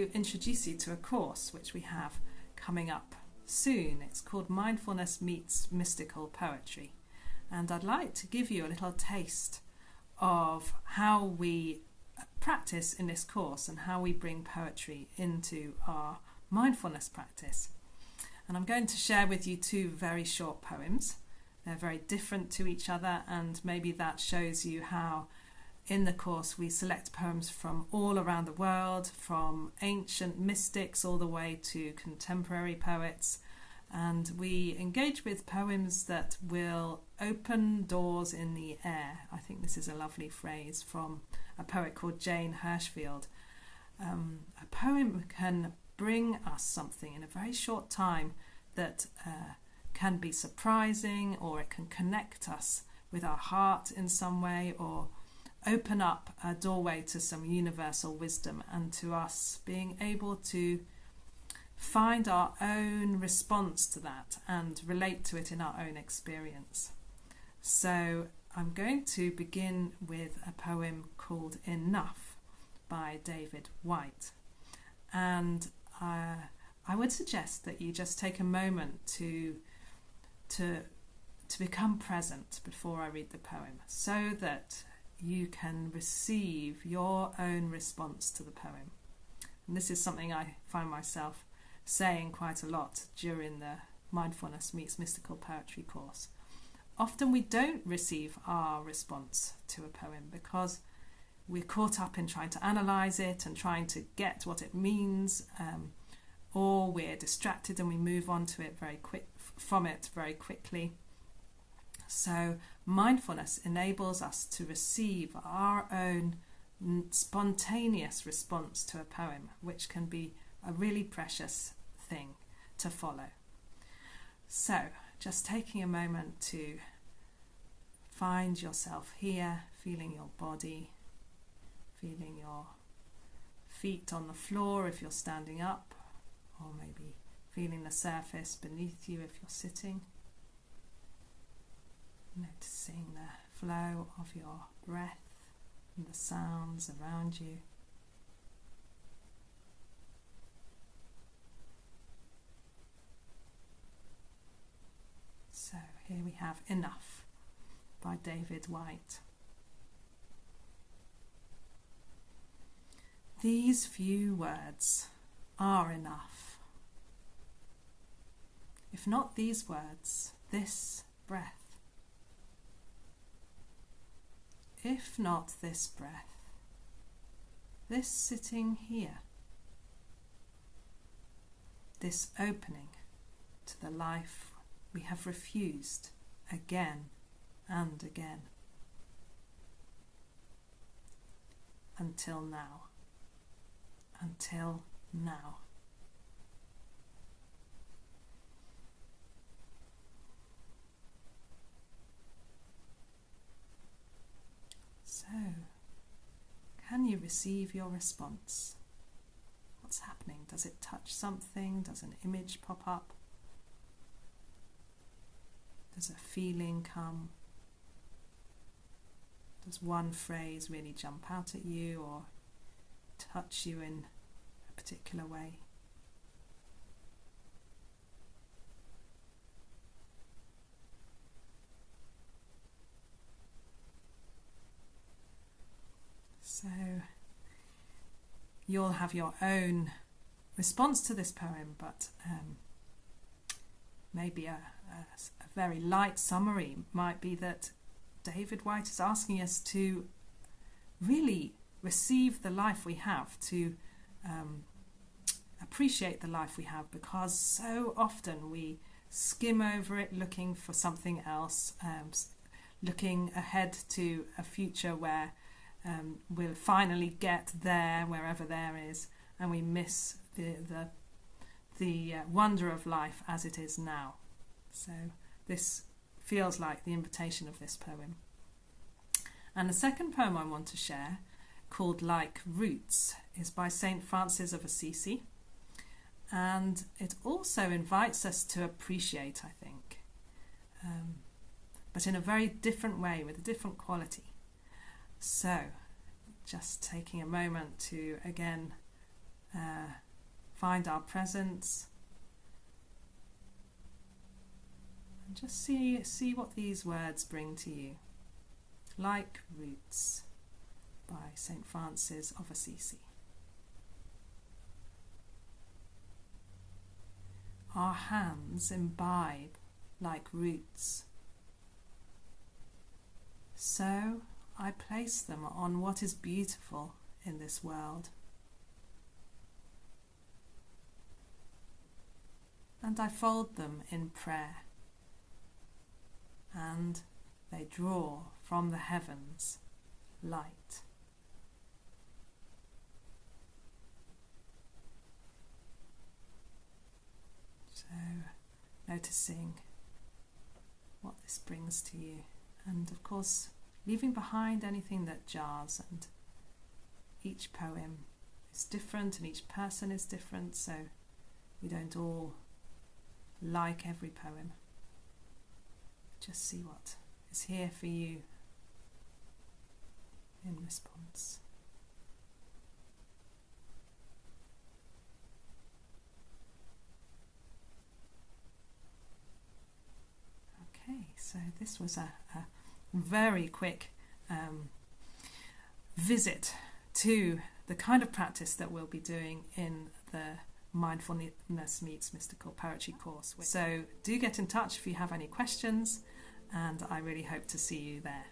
to introduce you to a course which we have coming up soon. It's called Mindfulness Meets Mystical Poetry. And I'd like to give you a little taste of how we practice in this course and how we bring poetry into our mindfulness practice. And I'm going to share with you two very short poems. They're very different to each other, and maybe that shows you how in the course we select poems from all around the world, from ancient mystics all the way to contemporary poets, and we engage with poems that will open doors in the air. I think this is a lovely phrase from a poet called Jane Hirschfield. A poem can bring us something in a very short time that can be surprising, or it can connect us with our heart in some way, or open up a doorway to some universal wisdom and to us being able to find our own response to that and relate to it in our own experience. So I'm going to begin with a poem called Enough by David Whyte. And I would suggest that you just take a moment to become present before I read the poem, so that you can receive your own response to the poem. And this is something I find myself saying quite a lot during the Mindfulness Meets Mystical Poetry course. Often we don't receive our response to a poem because we're caught up in trying to analyse it and trying to get what it means, or we're distracted and we move on to it from it very quickly. So mindfulness enables us to receive our own spontaneous response to a poem, which can be a really precious thing to follow. So just taking a moment to find yourself here, feeling your body, feeling your feet on the floor if you're standing up, or maybe feeling the surface beneath you if you're sitting. Noticing the flow of your breath and the sounds around you. So here we have Enough by David Whyte. These few words are enough. If not these words, this breath. If not this breath, this sitting here, this opening to the life we have refused again and again, until now. Until now. So, can you receive your response? What's happening? Does it touch something? Does an image pop up? Does a feeling come? Does one phrase really jump out at you or touch you in a particular way? So you'll have your own response to this poem, but maybe a very light summary might be that David Whyte is asking us to really receive the life we have, to appreciate the life we have, because so often we skim over it looking for something else, looking ahead to a future where we'll finally get there, wherever there is, and we miss the wonder of life as it is now. So this feels like the invitation of this poem. And the second poem I want to share, called Like Roots, is by St. Francis of Assisi, and it also invites us to appreciate, I think, but in a very different way, with a different quality. So just taking a moment to again find our presence, and just see what these words bring to you. Like roots, by St. Francis of Assisi. Our hands imbibe like roots. So I place them on what is beautiful in this world. And I fold them in prayer. And they draw from the heavens light. So, noticing what this brings to you, and of course leaving behind anything that jars. And each poem is different and each person is different, so we don't all like every poem. Just see what is here for you in response. Okay, so this was a very quick visit to the kind of practice that we'll be doing in the Mindfulness Meets Mystical Poetry course. So do get in touch if you have any questions, and I really hope to see you there.